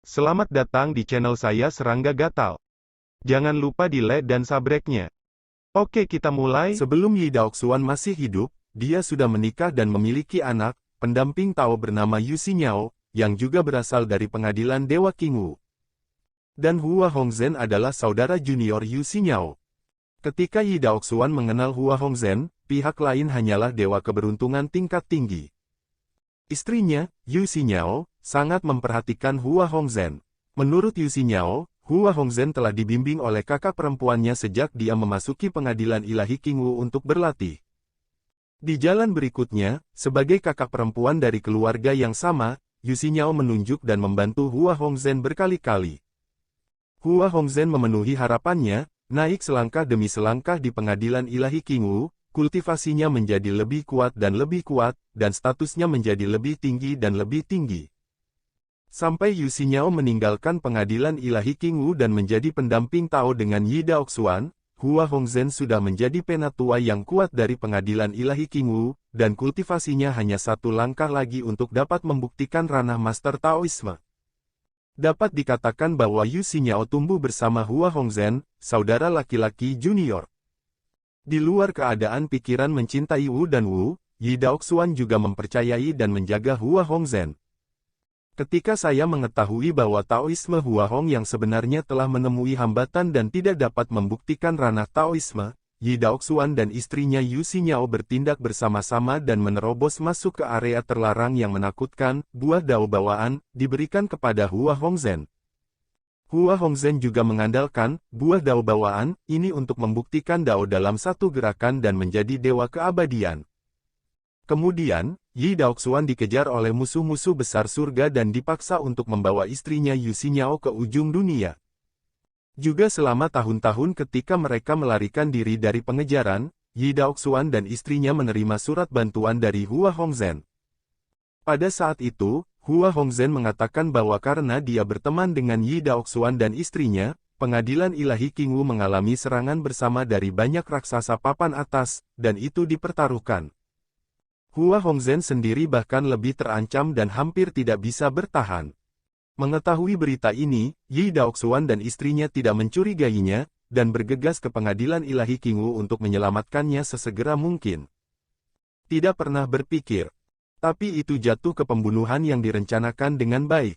Selamat datang di channel saya Serangga Gatal. Jangan lupa di like dan subscribe-nya. Oke, kita mulai. Sebelum Yi Daoxuan masih hidup, dia sudah menikah dan memiliki anak, pendamping Tao bernama Yu Xinyao, yang juga berasal dari pengadilan Dewa Qingwu. Dan Hua Hongzhen adalah saudara junior Yu Xinyao. Ketika Yi Daoxuan mengenal Hua Hongzhen, pihak lain hanyalah dewa keberuntungan tingkat tinggi. Istrinya, Yu Xinyao, sangat memperhatikan Hua Hongzhen. Menurut Yu Xinyao, Hua Hongzhen telah dibimbing oleh kakak perempuannya sejak dia memasuki pengadilan ilahi Qingwu untuk berlatih. Di jalan berikutnya, sebagai kakak perempuan dari keluarga yang sama, Yu Xinyao menunjuk dan membantu Hua Hongzhen berkali-kali. Hua Hongzhen memenuhi harapannya, naik selangkah demi selangkah di pengadilan ilahi Qingwu. Kultivasinya menjadi lebih kuat, dan statusnya menjadi lebih tinggi dan lebih tinggi. Sampai Yu Xinyao meninggalkan pengadilan ilahi Qingwu dan menjadi pendamping Tao dengan Yi Daoxuan, Hua Hongzhen sudah menjadi penatua yang kuat dari pengadilan ilahi Qingwu, dan kultivasinya hanya satu langkah lagi untuk dapat membuktikan ranah Master Taoisme. Dapat dikatakan bahwa Yu Xinyao tumbuh bersama Hua Hongzhen, saudara laki-laki junior. Di luar keadaan pikiran mencintai Wu dan Wu, Yi Daoxuan juga mempercayai dan menjaga Hua Hongzhen. Ketika saya mengetahui bahwa Taoisme Hua Hong yang sebenarnya telah menemui hambatan dan tidak dapat membuktikan ranah Taoisme, Yi Daoxuan dan istrinya Yu Xinyao bertindak bersama-sama dan menerobos masuk ke area terlarang yang menakutkan. Buah Dao bawaan diberikan kepada Hua Hongzhen. Hua Hongzhen juga mengandalkan buah Dao bawaan ini untuk membuktikan Dao dalam satu gerakan dan menjadi dewa keabadian. Kemudian, Yi Daoxuan dikejar oleh musuh-musuh besar surga dan dipaksa untuk membawa istrinya Yu Xinyao ke ujung dunia. Juga selama tahun-tahun ketika mereka melarikan diri dari pengejaran, Yi Daoxuan dan istrinya menerima surat bantuan dari Hua Hongzhen. Pada saat itu, Hua Hongzhen mengatakan bahwa karena dia berteman dengan Yi Daoxuan dan istrinya, pengadilan ilahi Qingwu mengalami serangan bersama dari banyak raksasa papan atas, dan itu dipertaruhkan. Hua Hongzhen sendiri bahkan lebih terancam dan hampir tidak bisa bertahan. Mengetahui berita ini, Yi Daoxuan dan istrinya tidak mencurigainya, dan bergegas ke pengadilan ilahi Qingwu untuk menyelamatkannya sesegera mungkin. Tidak pernah berpikir. Tapi itu jatuh ke pembunuhan yang direncanakan dengan baik.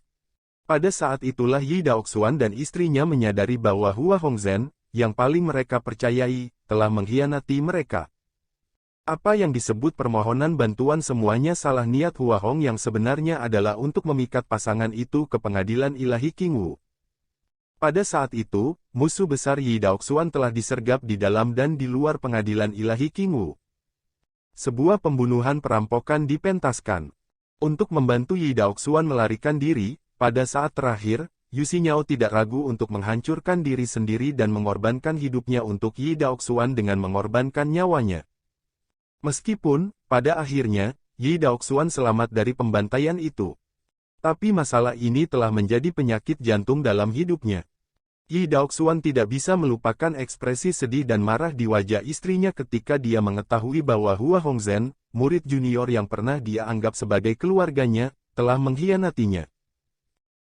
Pada saat itulah Yi Daoxuan dan istrinya menyadari bahwa Hua Hongzhen, yang paling mereka percayai, telah mengkhianati mereka. Apa yang disebut permohonan bantuan semuanya salah niat Hua Hong yang sebenarnya adalah untuk memikat pasangan itu ke pengadilan ilahi Qingwu. Pada saat itu, musuh besar Yi Daoxuan telah disergap di dalam dan di luar pengadilan ilahi Qingwu. Sebuah pembunuhan perampokan dipentaskan. Untuk membantu Yi Daoxuan melarikan diri, pada saat terakhir, Yu Xinyao tidak ragu untuk menghancurkan diri sendiri dan mengorbankan hidupnya untuk Yi Daoxuan dengan mengorbankan nyawanya. Meskipun, pada akhirnya, Yi Daoxuan selamat dari pembantaian itu. Tapi masalah ini telah menjadi penyakit jantung dalam hidupnya. Yi Daoxuan tidak bisa melupakan ekspresi sedih dan marah di wajah istrinya ketika dia mengetahui bahwa Hua Hongzhen, murid junior yang pernah dia anggap sebagai keluarganya, telah mengkhianatinya.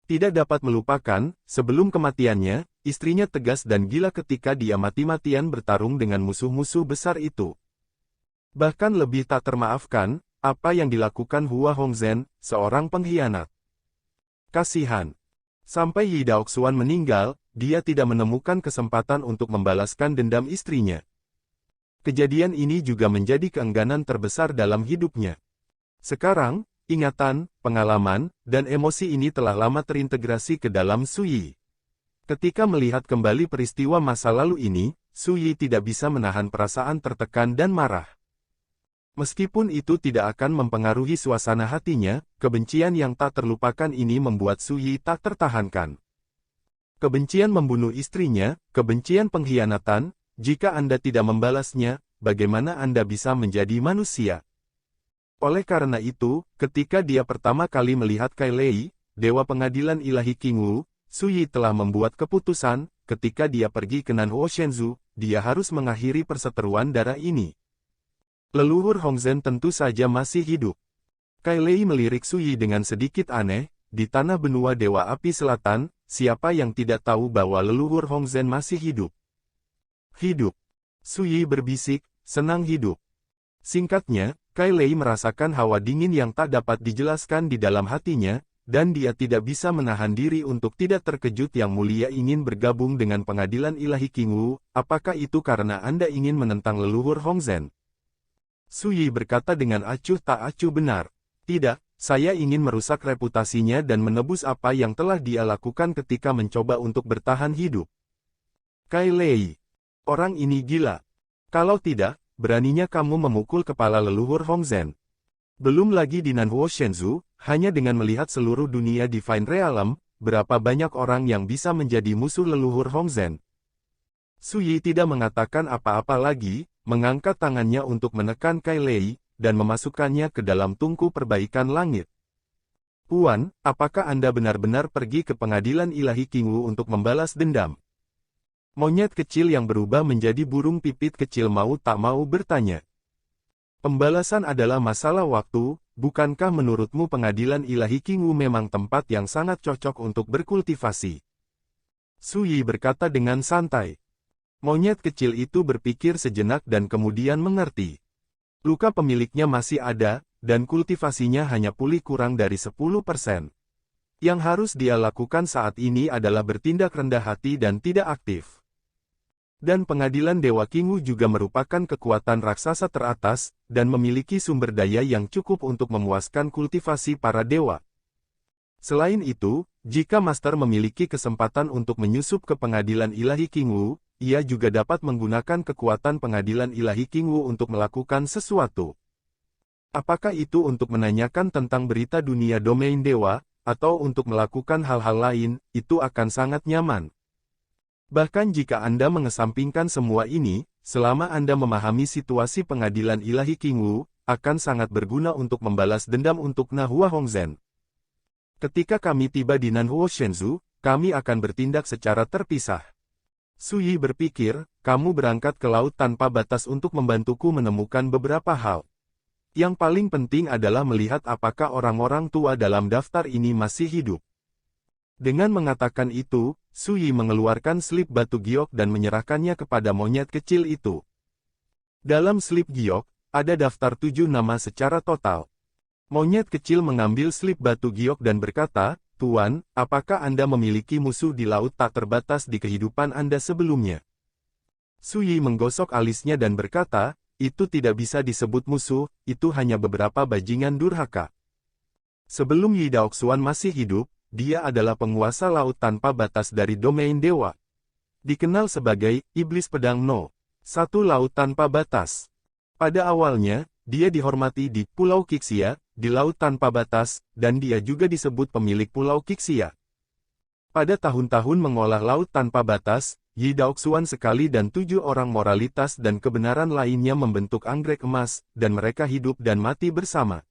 Tidak dapat melupakan, sebelum kematiannya, istrinya tegas dan gila ketika dia mati-matian bertarung dengan musuh-musuh besar itu. Bahkan lebih tak termaafkan, apa yang dilakukan Hua Hongzhen, seorang pengkhianat. Kasihan. Sampai Yi Daoxuan meninggal, dia tidak menemukan kesempatan untuk membalaskan dendam istrinya. Kejadian ini juga menjadi keengganan terbesar dalam hidupnya. Sekarang, ingatan, pengalaman, dan emosi ini telah lama terintegrasi ke dalam Su Yi. Ketika melihat kembali peristiwa masa lalu ini, Su Yi tidak bisa menahan perasaan tertekan dan marah. Meskipun itu tidak akan mempengaruhi suasana hatinya, kebencian yang tak terlupakan ini membuat Su Yi tak tertahankan. Kebencian membunuh istrinya, kebencian pengkhianatan, jika Anda tidak membalasnya, bagaimana Anda bisa menjadi manusia? Oleh karena itu, ketika dia pertama kali melihat Kai Lei, dewa pengadilan ilahi Qingwu, Su Yi telah membuat keputusan, ketika dia pergi ke Nanhuo Shenzhou, dia harus mengakhiri perseteruan darah ini. Leluhur Hongzhen tentu saja masih hidup. Kai Lei melirik Su Yi dengan sedikit aneh, di tanah benua Dewa Api Selatan, siapa yang tidak tahu bahwa leluhur Hongzhen masih hidup? Hidup. Su Yi berbisik, senang hidup. Singkatnya, Kai Lei merasakan hawa dingin yang tak dapat dijelaskan di dalam hatinya, dan dia tidak bisa menahan diri untuk tidak terkejut. Yang Mulia ingin bergabung dengan pengadilan ilahi Qingwu, apakah itu karena Anda ingin menentang leluhur Hongzhen? Su Yi berkata dengan acuh tak acuh benar. Tidak, saya ingin merusak reputasinya dan menebus apa yang telah dia lakukan ketika mencoba untuk bertahan hidup. Kai Lei. Orang ini gila. Kalau tidak, beraninya kamu memukul kepala leluhur Hongzhen. Belum lagi di Nanhuo Shenzhou, hanya dengan melihat seluruh dunia Divine Realm, berapa banyak orang yang bisa menjadi musuh leluhur Hongzhen. Su Yi tidak mengatakan apa-apa lagi, mengangkat tangannya untuk menekan Kai Lei, dan memasukkannya ke dalam tungku perbaikan langit. Puan, apakah Anda benar-benar pergi ke pengadilan ilahi Qingwu untuk membalas dendam? Monyet kecil yang berubah menjadi burung pipit kecil mau tak mau bertanya. Pembalasan adalah masalah waktu, bukankah menurutmu pengadilan ilahi Qingwu memang tempat yang sangat cocok untuk berkultivasi? Su Yi berkata dengan santai. Monyet kecil itu berpikir sejenak dan kemudian mengerti. Luka pemiliknya masih ada, dan kultivasinya hanya pulih kurang dari 10%. Yang harus dia lakukan saat ini adalah bertindak rendah hati dan tidak aktif. Dan pengadilan Dewa Qingwu juga merupakan kekuatan raksasa teratas, dan memiliki sumber daya yang cukup untuk memuaskan kultivasi para dewa. Selain itu, jika Master memiliki kesempatan untuk menyusup ke pengadilan ilahi Qingwu, ia juga dapat menggunakan kekuatan pengadilan ilahi Qingwu untuk melakukan sesuatu. Apakah itu untuk menanyakan tentang berita dunia domain dewa, atau untuk melakukan hal-hal lain, itu akan sangat nyaman. Bahkan jika Anda mengesampingkan semua ini, selama Anda memahami situasi pengadilan ilahi Qingwu, akan sangat berguna untuk membalas dendam untuk Nanhuo Hongzhen. Ketika kami tiba di Nanhuo Shenzhou, kami akan bertindak secara terpisah. Su Yi berpikir, kamu berangkat ke laut tanpa batas untuk membantuku menemukan beberapa hal. Yang paling penting adalah melihat apakah orang-orang tua dalam daftar ini masih hidup. Dengan mengatakan itu, Su Yi mengeluarkan slip batu giok dan menyerahkannya kepada monyet kecil itu. Dalam slip giok, ada daftar 7 nama secara total. Monyet kecil mengambil slip batu giok dan berkata, Tuan, apakah Anda memiliki musuh di laut tak terbatas di kehidupan Anda sebelumnya? Su Yi menggosok alisnya dan berkata, itu tidak bisa disebut musuh, itu hanya beberapa bajingan durhaka. Sebelum Yi Daoxuan masih hidup, dia adalah penguasa laut tanpa batas dari domain dewa. Dikenal sebagai Iblis Pedang No. 1 Laut Tanpa Batas. Pada awalnya, dia dihormati di Pulau Qixia, di Laut Tanpa Batas, dan dia juga disebut pemilik Pulau Qixia. Pada tahun-tahun mengolah Laut Tanpa Batas, Yi Daoxuan sekali dan 7 orang moralitas dan kebenaran lainnya membentuk anggrek emas, dan mereka hidup dan mati bersama.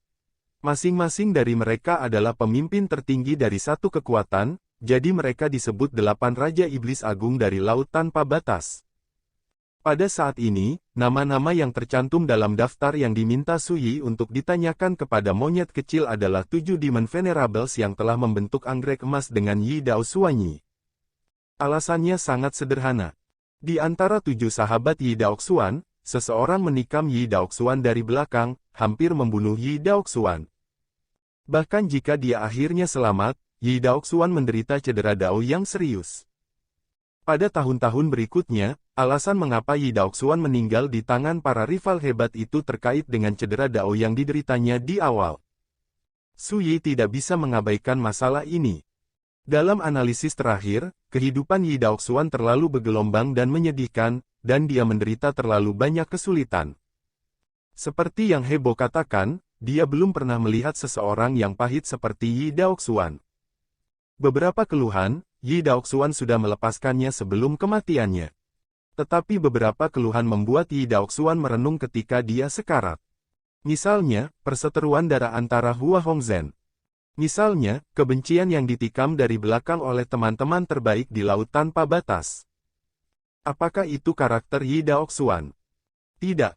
Masing-masing dari mereka adalah pemimpin tertinggi dari satu kekuatan, jadi mereka disebut 8 Raja Iblis Agung dari Laut Tanpa Batas. Pada saat ini, nama-nama yang tercantum dalam daftar yang diminta Su Yi untuk ditanyakan kepada monyet kecil adalah 7 Demon Venerables yang telah membentuk anggrek emas dengan Yi Daoxuan. Alasannya sangat sederhana. Di antara 7 sahabat Yi Daoxuan, seseorang menikam Yi Daoxuan dari belakang, hampir membunuh Yi Daoxuan. Bahkan jika dia akhirnya selamat, Yi Daoxuan menderita cedera dao yang serius. Pada tahun-tahun berikutnya, alasan mengapa Yi Daoxuan meninggal di tangan para rival hebat itu terkait dengan cedera dao yang dideritanya di awal. Su Yi tidak bisa mengabaikan masalah ini. Dalam analisis terakhir, kehidupan Yi Daoxuan terlalu bergelombang dan menyedihkan, dan dia menderita terlalu banyak kesulitan. Seperti yang Hebo katakan, dia belum pernah melihat seseorang yang pahit seperti Yi Daoxuan. Beberapa keluhan, Yi Daoxuan sudah melepaskannya sebelum kematiannya. Tetapi beberapa keluhan membuat Yi Daoxuan merenung ketika dia sekarat. Misalnya, perseteruan darah antara Hua Hongzhen. Misalnya, kebencian yang ditikam dari belakang oleh teman-teman terbaik di Laut Tanpa Batas. Apakah itu karakter Yi Daoxuan? Tidak.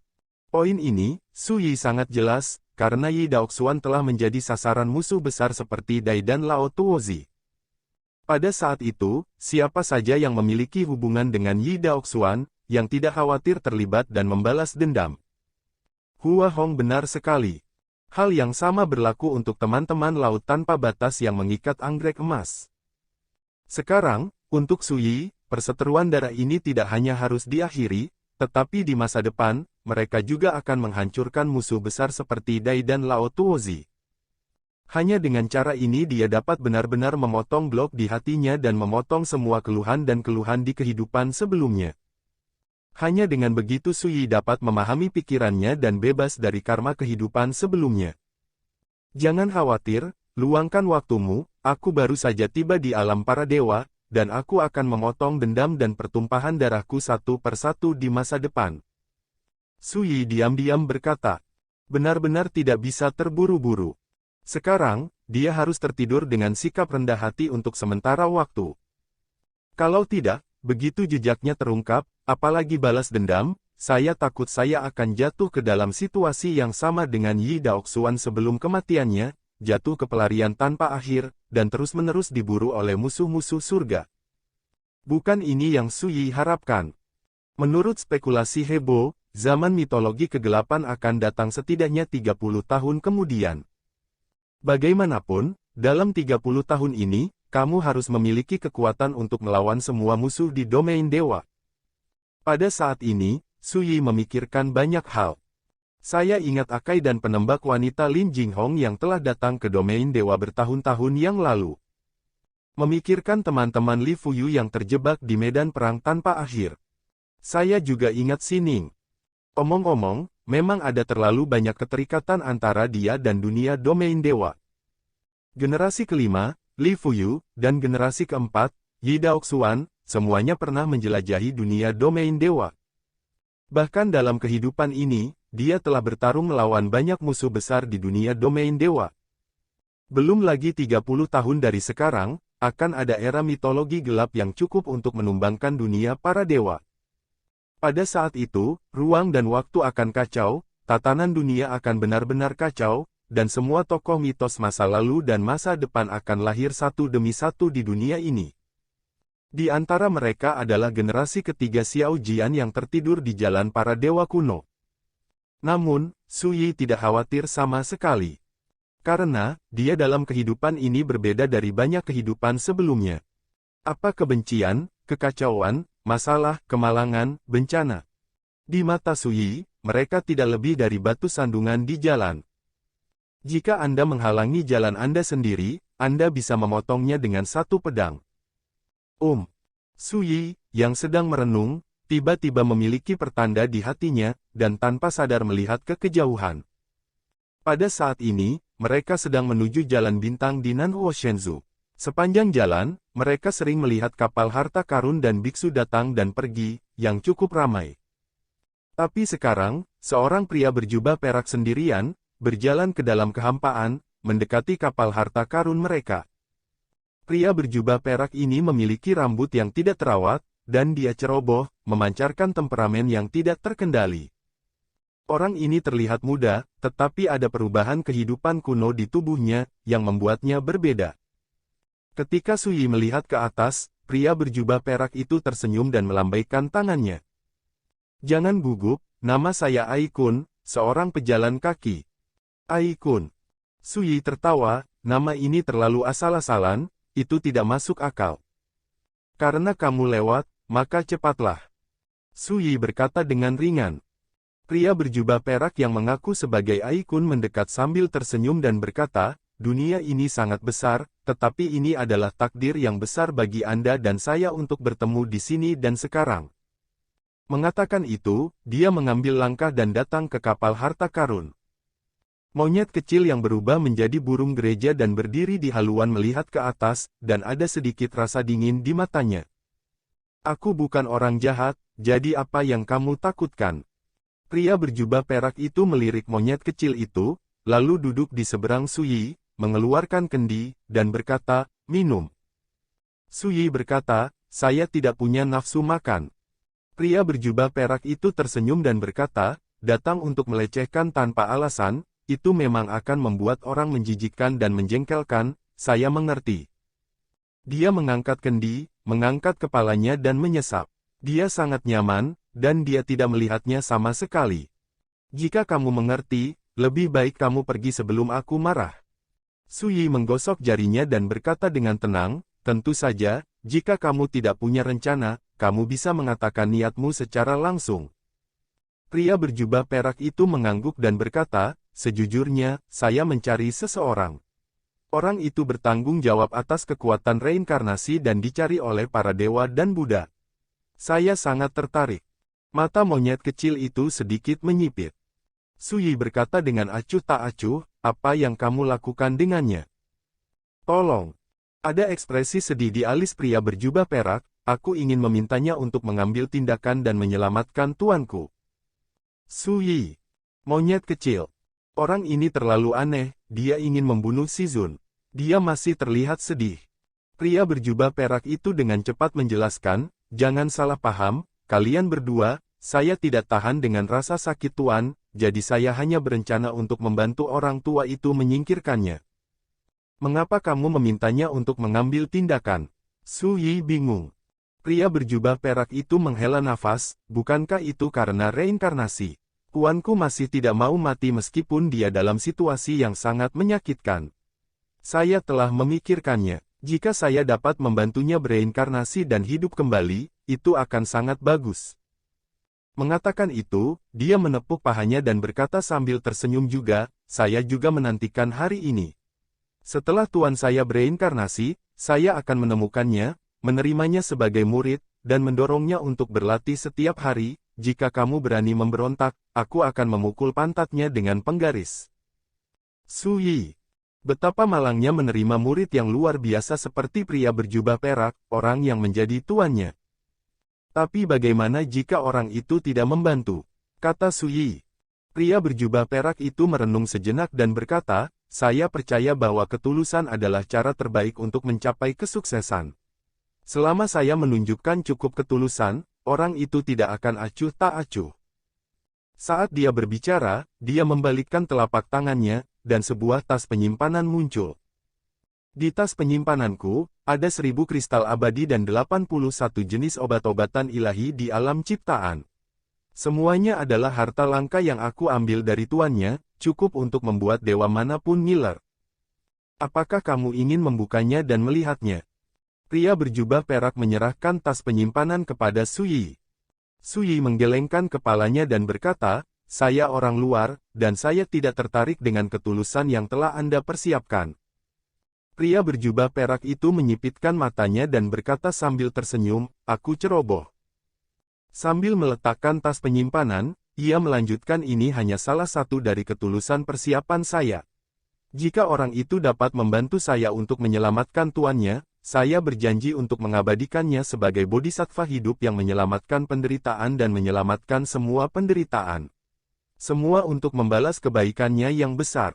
Poin ini, Su Yi sangat jelas, karena Yi Daoxuan telah menjadi sasaran musuh besar seperti Dai dan Lao Tuozi. Pada saat itu, siapa saja yang memiliki hubungan dengan Yi Daoxuan, yang tidak khawatir terlibat dan membalas dendam. Hua Hong benar sekali. Hal yang sama berlaku untuk teman-teman laut tanpa batas yang mengikat anggrek emas. Sekarang, untuk Su Yi, perseteruan darah ini tidak hanya harus diakhiri, tetapi di masa depan, mereka juga akan menghancurkan musuh besar seperti Dai dan Lao Tuozi. Hanya dengan cara ini dia dapat benar-benar memotong blok di hatinya dan memotong semua keluhan dan keluhan di kehidupan sebelumnya. Hanya dengan begitu Su Yi dapat memahami pikirannya dan bebas dari karma kehidupan sebelumnya. Jangan khawatir, luangkan waktumu, aku baru saja tiba di alam para dewa, dan aku akan memotong dendam dan pertumpahan darahku satu persatu di masa depan. Su Yi diam-diam berkata, benar-benar tidak bisa terburu-buru. Sekarang, dia harus tertidur dengan sikap rendah hati untuk sementara waktu. Kalau tidak, begitu jejaknya terungkap, apalagi balas dendam, saya takut saya akan jatuh ke dalam situasi yang sama dengan Yi Daoxuan sebelum kematiannya, jatuh ke pelarian tanpa akhir, dan terus-menerus diburu oleh musuh-musuh surga. Bukan ini yang Su Yi harapkan. Menurut spekulasi heboh, zaman mitologi kegelapan akan datang setidaknya 30 tahun kemudian. Bagaimanapun, dalam 30 tahun ini, kamu harus memiliki kekuatan untuk melawan semua musuh di domain dewa. Pada saat ini, Su Yi memikirkan banyak hal. Saya ingat Akai dan penembak wanita Lin Jinghong yang telah datang ke domain dewa bertahun-tahun yang lalu. Memikirkan teman-teman Li Fuyu yang terjebak di medan perang tanpa akhir. Saya juga ingat Sining. Omong-omong, memang ada terlalu banyak keterikatan antara dia dan dunia domain dewa. Generasi kelima, Li Fuyu, dan generasi keempat, Yi Daoxuan, semuanya pernah menjelajahi dunia domain dewa. Bahkan dalam kehidupan ini, dia telah bertarung melawan banyak musuh besar di dunia domain dewa. Belum lagi 30 tahun dari sekarang, akan ada era mitologi gelap yang cukup untuk menumbangkan dunia para dewa. Pada saat itu, ruang dan waktu akan kacau, tatanan dunia akan benar-benar kacau, dan semua tokoh mitos masa lalu dan masa depan akan lahir satu demi satu di dunia ini. Di antara mereka adalah generasi ketiga Xiao Jian yang tertidur di jalan para dewa kuno. Namun, Su Yi tidak khawatir sama sekali. Karena, dia dalam kehidupan ini berbeda dari banyak kehidupan sebelumnya. Apa kebencian, kekacauan, masalah, kemalangan, bencana. Di mata Su Yi, mereka tidak lebih dari batu sandungan di jalan. Jika Anda menghalangi jalan Anda sendiri, Anda bisa memotongnya dengan satu pedang. Su Yi, yang sedang merenung, tiba-tiba memiliki pertanda di hatinya, dan tanpa sadar melihat ke kejauhan. Pada saat ini, mereka sedang menuju jalan bintang di Nanhuo Shenzhou. Sepanjang jalan, mereka sering melihat kapal harta karun dan biksu datang dan pergi, yang cukup ramai. Tapi sekarang, seorang pria berjubah perak sendirian, berjalan ke dalam kehampaan, mendekati kapal harta karun mereka. Pria berjubah perak ini memiliki rambut yang tidak terawat, dan dia ceroboh, memancarkan temperamen yang tidak terkendali. Orang ini terlihat muda, tetapi ada perubahan kehidupan kuno di tubuhnya, yang membuatnya berbeda. Ketika Su Yi melihat ke atas, pria berjubah perak itu tersenyum dan melambaikan tangannya. Jangan gugup, nama saya Ai Kun, seorang pejalan kaki. Ai Kun. Su Yi tertawa, nama ini terlalu asal-asalan, itu tidak masuk akal. Karena kamu lewat, maka cepatlah. Su Yi berkata dengan ringan. Pria berjubah perak yang mengaku sebagai Ai Kun mendekat sambil tersenyum dan berkata, dunia ini sangat besar, tetapi ini adalah takdir yang besar bagi Anda dan saya untuk bertemu di sini dan sekarang. Mengatakan itu, dia mengambil langkah dan datang ke kapal harta karun. Monyet kecil yang berubah menjadi burung gereja dan berdiri di haluan melihat ke atas, dan ada sedikit rasa dingin di matanya. Aku bukan orang jahat, jadi apa yang kamu takutkan? Pria berjubah perak itu melirik monyet kecil itu, lalu duduk di seberang Su Yi, mengeluarkan kendi, dan berkata, minum. Su Yi berkata, saya tidak punya nafsu makan. Pria berjubah perak itu tersenyum dan berkata, datang untuk melecehkan tanpa alasan, itu memang akan membuat orang menjijikkan dan menjengkelkan, saya mengerti. Dia mengangkat kendi, mengangkat kepalanya dan menyesap. Dia sangat nyaman, dan dia tidak melihatnya sama sekali. Jika kamu mengerti, lebih baik kamu pergi sebelum aku marah. Su Yi menggosok jarinya dan berkata dengan tenang, tentu saja, jika kamu tidak punya rencana, kamu bisa mengatakan niatmu secara langsung. Pria berjubah perak itu mengangguk dan berkata, sejujurnya, saya mencari seseorang. Orang itu bertanggung jawab atas kekuatan reinkarnasi dan dicari oleh para dewa dan Buddha. Saya sangat tertarik. Mata monyet kecil itu sedikit menyipit. Su Yi berkata dengan acuh tak acuh, apa yang kamu lakukan dengannya? Tolong. Ada ekspresi sedih di alis pria berjubah perak, aku ingin memintanya untuk mengambil tindakan dan menyelamatkan tuanku. Su Yi. Monyet kecil. Orang ini terlalu aneh, dia ingin membunuh Shizun. Dia masih terlihat sedih. Pria berjubah perak itu dengan cepat menjelaskan, jangan salah paham, kalian berdua, saya tidak tahan dengan rasa sakit tuan, jadi saya hanya berencana untuk membantu orang tua itu menyingkirkannya. Mengapa kamu memintanya untuk mengambil tindakan? Su Yi bingung. Pria berjubah perak itu menghela nafas, bukankah itu karena reinkarnasi? Tuanku masih tidak mau mati meskipun dia dalam situasi yang sangat menyakitkan. Saya telah memikirkannya. Jika saya dapat membantunya bereinkarnasi dan hidup kembali, itu akan sangat bagus. Mengatakan itu, dia menepuk pahanya dan berkata sambil tersenyum juga, saya juga menantikan hari ini. Setelah tuan saya bereinkarnasi, saya akan menemukannya, menerimanya sebagai murid, dan mendorongnya untuk berlatih setiap hari. Jika kamu berani memberontak, aku akan memukul pantatnya dengan penggaris. Su Yi. Betapa malangnya menerima murid yang luar biasa seperti pria berjubah perak, orang yang menjadi tuannya. Tapi bagaimana jika orang itu tidak membantu? Kata Su Yi. Pria berjubah perak itu merenung sejenak dan berkata, saya percaya bahwa ketulusan adalah cara terbaik untuk mencapai kesuksesan. Selama saya menunjukkan cukup ketulusan, orang itu tidak akan acuh tak acuh. Saat dia berbicara, dia membalikkan telapak tangannya, dan sebuah tas penyimpanan muncul. Di tas penyimpananku, ada 1000 kristal abadi dan 81 jenis obat-obatan ilahi di alam ciptaan. Semuanya adalah harta langka yang aku ambil dari tuannya, cukup untuk membuat dewa manapun ngiler. Apakah kamu ingin membukanya dan melihatnya? Pria berjubah perak menyerahkan tas penyimpanan kepada Su Yi. Su Yi menggelengkan kepalanya dan berkata, saya orang luar, dan saya tidak tertarik dengan ketulusan yang telah Anda persiapkan. Pria berjubah perak itu menyipitkan matanya dan berkata sambil tersenyum, aku ceroboh. Sambil meletakkan tas penyimpanan, ia melanjutkan ini hanya salah satu dari ketulusan persiapan saya. Jika orang itu dapat membantu saya untuk menyelamatkan tuannya, saya berjanji untuk mengabadikannya sebagai bodhisattva hidup yang menyelamatkan penderitaan dan menyelamatkan semua penderitaan. Semua untuk membalas kebaikannya yang besar.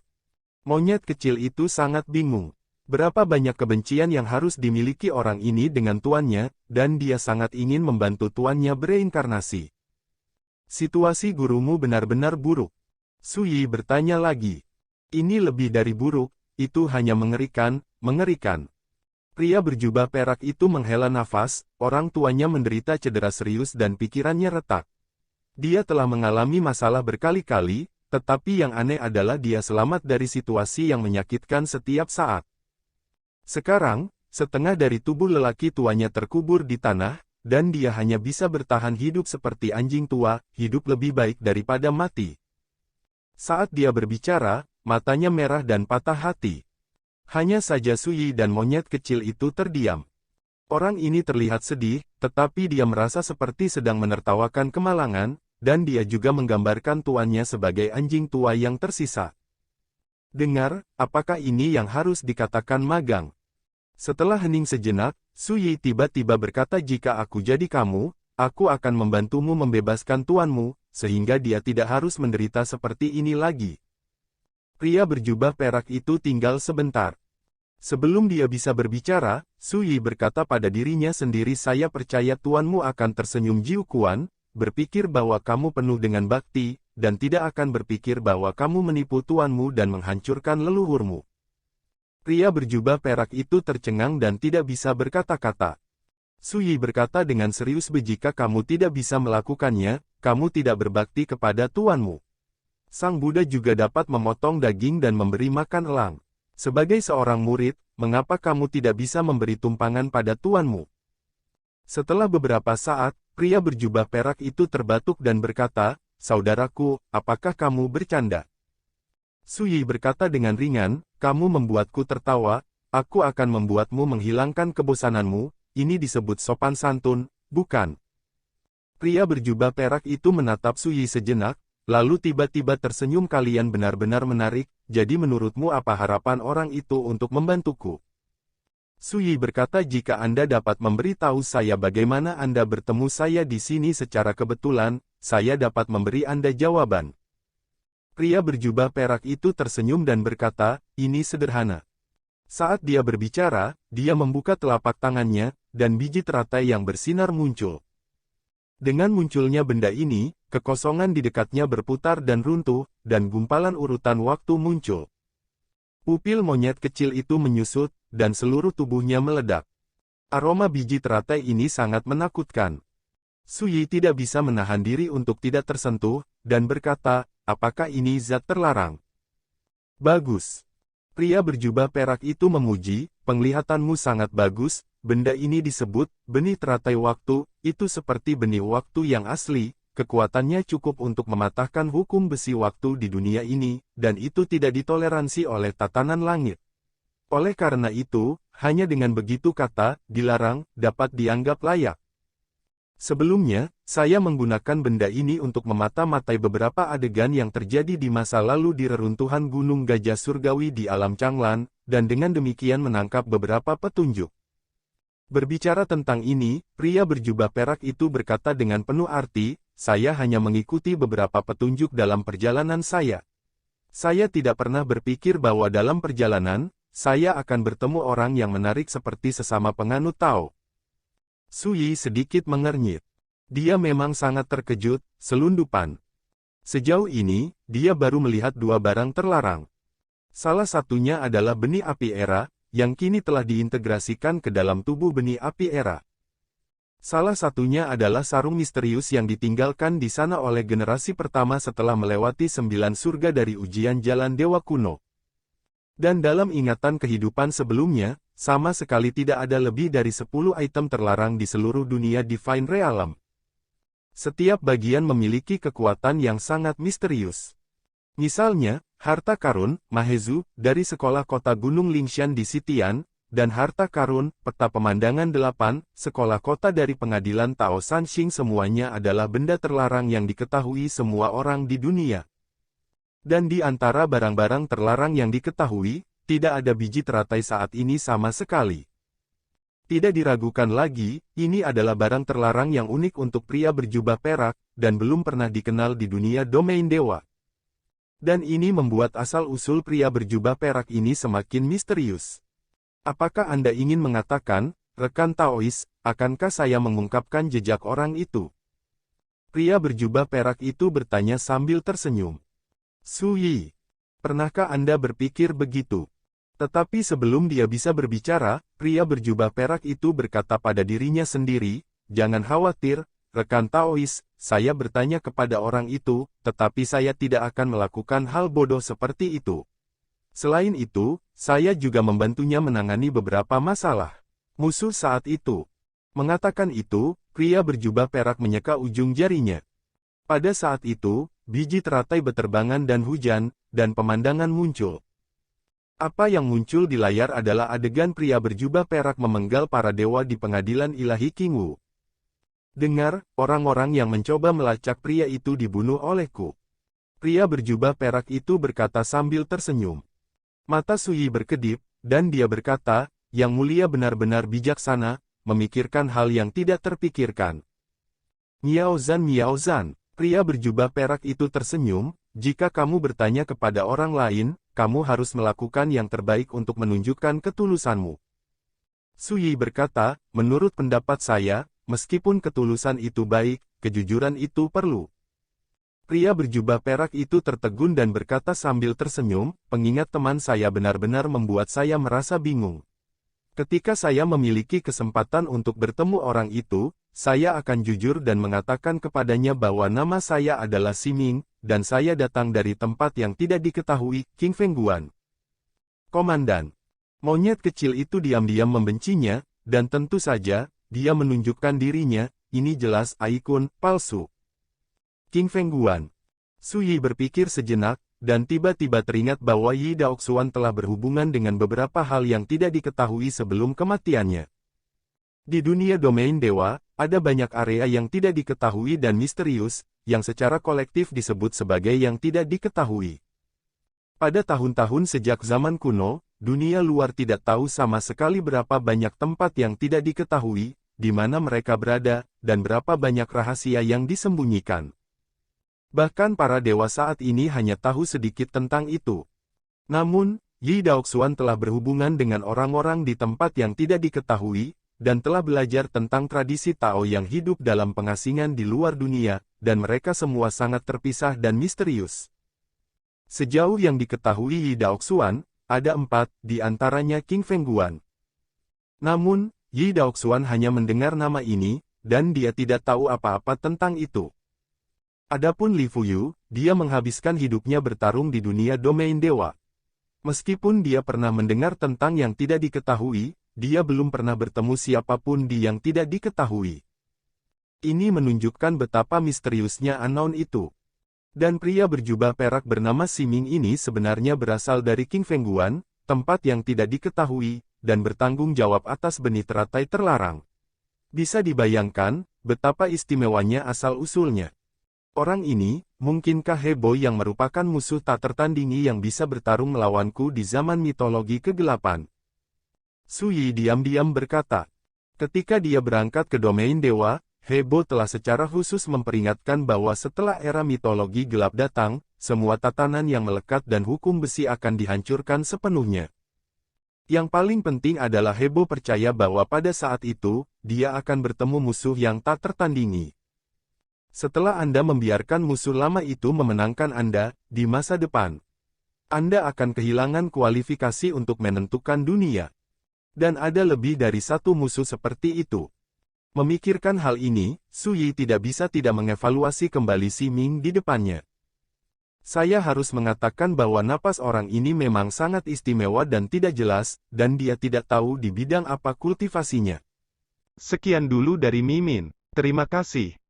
Monyet kecil itu sangat bingung. Berapa banyak kebencian yang harus dimiliki orang ini dengan tuannya, dan dia sangat ingin membantu tuannya bereinkarnasi. Situasi gurumu benar-benar buruk. Su Yi bertanya lagi. Ini lebih dari buruk, itu hanya mengerikan, mengerikan. Pria berjubah perak itu menghela nafas, orang tuanya menderita cedera serius dan pikirannya retak. Dia telah mengalami masalah berkali-kali, tetapi yang aneh adalah dia selamat dari situasi yang menyakitkan setiap saat. Sekarang, setengah dari tubuh lelaki tuanya terkubur di tanah, dan dia hanya bisa bertahan hidup seperti anjing tua, hidup lebih baik daripada mati. Saat dia berbicara, matanya merah dan patah hati. Hanya saja Su Yi dan monyet kecil itu terdiam. Orang ini terlihat sedih, tetapi dia merasa seperti sedang menertawakan kemalangan, dan dia juga menggambarkan tuannya sebagai anjing tua yang tersisa. Dengar, apakah ini yang harus dikatakan magang? Setelah hening sejenak, Su Yi tiba-tiba berkata jika aku jadi kamu, aku akan membantumu membebaskan tuanmu, sehingga dia tidak harus menderita seperti ini lagi. Pria berjubah perak itu tinggal sebentar. Sebelum dia bisa berbicara, Su Yi berkata pada dirinya sendiri saya percaya tuanmu akan tersenyum Jiu Quan, berpikir bahwa kamu penuh dengan bakti, dan tidak akan berpikir bahwa kamu menipu tuanmu dan menghancurkan leluhurmu. Pria berjubah perak itu tercengang dan tidak bisa berkata-kata. Su Yi berkata dengan serius, jika kamu tidak bisa melakukannya, kamu tidak berbakti kepada tuanmu. Sang Buddha juga dapat memotong daging dan memberi makan elang. Sebagai seorang murid, mengapa kamu tidak bisa memberi tumpangan pada tuanmu? Setelah beberapa saat, pria berjubah perak itu terbatuk dan berkata, saudaraku, apakah kamu bercanda? Su Yi berkata dengan ringan, kamu membuatku tertawa, aku akan membuatmu menghilangkan kebosananmu, ini disebut sopan santun, bukan? Pria berjubah perak itu menatap Su Yi sejenak, lalu tiba-tiba tersenyum, kalian benar-benar menarik, jadi menurutmu apa harapan orang itu untuk membantuku? Su Yi berkata, jika Anda dapat memberitahu saya bagaimana Anda bertemu saya di sini secara kebetulan, saya dapat memberi Anda jawaban. Pria berjubah perak itu tersenyum dan berkata, ini sederhana. Saat dia berbicara, dia membuka telapak tangannya, dan biji teratai yang bersinar muncul. Dengan munculnya benda ini, kekosongan di dekatnya berputar dan runtuh, dan gumpalan urutan waktu muncul. Pupil monyet kecil itu menyusut, dan seluruh tubuhnya meledak. Aroma biji teratai ini sangat menakutkan. Su Yi tidak bisa menahan diri untuk tidak tersentuh, dan berkata, apakah ini zat terlarang? Bagus. Pria berjubah perak itu memuji, penglihatanmu sangat bagus, benda ini disebut, benih teratai waktu, itu seperti benih waktu yang asli, kekuatannya cukup untuk mematahkan hukum besi waktu di dunia ini, dan itu tidak ditoleransi oleh tatanan langit. Oleh karena itu, hanya dengan begitu kata, dilarang, dapat dianggap layak. Sebelumnya, saya menggunakan benda ini untuk memata-matai beberapa adegan yang terjadi di masa lalu di reruntuhan Gunung Gajah Surgawi di alam Changlan, dan dengan demikian menangkap beberapa petunjuk. Berbicara tentang ini, pria berjubah perak itu berkata dengan penuh arti, saya hanya mengikuti beberapa petunjuk dalam perjalanan saya. Saya tidak pernah berpikir bahwa dalam perjalanan, saya akan bertemu orang yang menarik seperti sesama penganut Tao. Su Yi sedikit mengernyit. Dia memang sangat terkejut, selundupan. Sejauh ini, dia baru melihat dua barang terlarang. Salah satunya adalah benih api era, yang kini telah diintegrasikan ke dalam tubuh benih api era. Salah satunya adalah sarung misterius yang ditinggalkan di sana oleh generasi pertama setelah melewati 9 surga dari ujian jalan dewa kuno. Dan dalam ingatan kehidupan sebelumnya, sama sekali tidak ada lebih dari 10 item terlarang di seluruh dunia Divine Realm. Setiap bagian memiliki kekuatan yang sangat misterius. Misalnya, harta karun, Mahezu, dari sekolah kota Gunung Lingshan di Sitian, dan harta karun, peta pemandangan 8, sekolah kota dari pengadilan Tao Sanxing, semuanya adalah benda terlarang yang diketahui semua orang di dunia. Dan di antara barang-barang terlarang yang diketahui, tidak ada biji teratai saat ini sama sekali. Tidak diragukan lagi, ini adalah barang terlarang yang unik untuk pria berjubah perak, dan belum pernah dikenal di dunia domain dewa. Dan ini membuat asal-usul pria berjubah perak ini semakin misterius. Apakah Anda ingin mengatakan, rekan Taois, akankah saya mengungkapkan jejak orang itu? Pria berjubah perak itu bertanya sambil tersenyum. Su Yi, pernahkah Anda berpikir begitu? Tetapi sebelum dia bisa berbicara, pria berjubah perak itu berkata pada dirinya sendiri, jangan khawatir, rekan Taois, saya bertanya kepada orang itu, tetapi saya tidak akan melakukan hal bodoh seperti itu. Selain itu, saya juga membantunya menangani beberapa masalah musuh saat itu. Mengatakan itu, pria berjubah perak menyeka ujung jarinya. Pada saat itu, biji teratai beterbangan dan hujan, dan pemandangan muncul. Apa yang muncul di layar adalah adegan pria berjubah perak memenggal para dewa di pengadilan ilahi Qingwu. Dengar, orang-orang yang mencoba melacak pria itu dibunuh olehku. Pria berjubah perak itu berkata sambil tersenyum. Mata Su Yi berkedip, dan dia berkata, Yang Mulia benar-benar bijaksana, memikirkan hal yang tidak terpikirkan. Miao Zan, pria berjubah perak itu tersenyum, jika kamu bertanya kepada orang lain, kamu harus melakukan yang terbaik untuk menunjukkan ketulusanmu. Su Yi berkata, menurut pendapat saya, meskipun ketulusan itu baik, kejujuran itu perlu. Pria berjubah perak itu tertegun dan berkata sambil tersenyum, pengingat teman saya benar-benar membuat saya merasa bingung. Ketika saya memiliki kesempatan untuk bertemu orang itu, saya akan jujur dan mengatakan kepadanya bahwa nama saya adalah Siming, dan saya datang dari tempat yang tidak diketahui, King Fengguan. Komandan. Monyet kecil itu diam-diam membencinya, dan tentu saja, dia menunjukkan dirinya, ini jelas Aikun, palsu. King Fengguan. Su Yi berpikir sejenak, dan tiba-tiba teringat bahwa Yi Daoxuan telah berhubungan dengan beberapa hal yang tidak diketahui sebelum kematiannya. Di dunia domain dewa, ada banyak area yang tidak diketahui dan misterius, yang secara kolektif disebut sebagai yang tidak diketahui. Pada tahun-tahun sejak zaman kuno, dunia luar tidak tahu sama sekali berapa banyak tempat yang tidak diketahui, di mana mereka berada, dan berapa banyak rahasia yang disembunyikan. Bahkan para dewa saat ini hanya tahu sedikit tentang itu. Namun, Yi Daoxuan telah berhubungan dengan orang-orang di tempat yang tidak diketahui, dan telah belajar tentang tradisi Tao yang hidup dalam pengasingan di luar dunia, dan mereka semua sangat terpisah dan misterius. Sejauh yang diketahui Yi Daoxuan, ada 4, di antaranya King Fengguan. Namun, Yi Daoxuan hanya mendengar nama ini, dan dia tidak tahu apa-apa tentang itu. Adapun Li Fuyu, dia menghabiskan hidupnya bertarung di dunia domain dewa. Meskipun dia pernah mendengar tentang yang tidak diketahui, dia belum pernah bertemu siapapun di yang tidak diketahui. Ini menunjukkan betapa misteriusnya unknown itu. Dan pria berjubah perak bernama Siming ini sebenarnya berasal dari King Fengguan, tempat yang tidak diketahui, dan bertanggung jawab atas benih teratai terlarang. Bisa dibayangkan, betapa istimewanya asal-usulnya. Orang ini, mungkinkah Hebo yang merupakan musuh tak tertandingi yang bisa bertarung melawanku di zaman mitologi kegelapan? Su Yi diam-diam berkata. Ketika dia berangkat ke domain dewa, Hebo telah secara khusus memperingatkan bahwa setelah era mitologi gelap datang, semua tatanan yang melekat dan hukum besi akan dihancurkan sepenuhnya. Yang paling penting adalah Hebo percaya bahwa pada saat itu, dia akan bertemu musuh yang tak tertandingi. Setelah Anda membiarkan musuh lama itu memenangkan Anda, di masa depan, Anda akan kehilangan kualifikasi untuk menentukan dunia. Dan ada lebih dari satu musuh seperti itu. Memikirkan hal ini, Su Yi tidak bisa tidak mengevaluasi kembali Siming di depannya. Saya harus mengatakan bahwa napas orang ini memang sangat istimewa dan tidak jelas, dan dia tidak tahu di bidang apa kultivasinya. Sekian dulu dari Mimin. Terima kasih.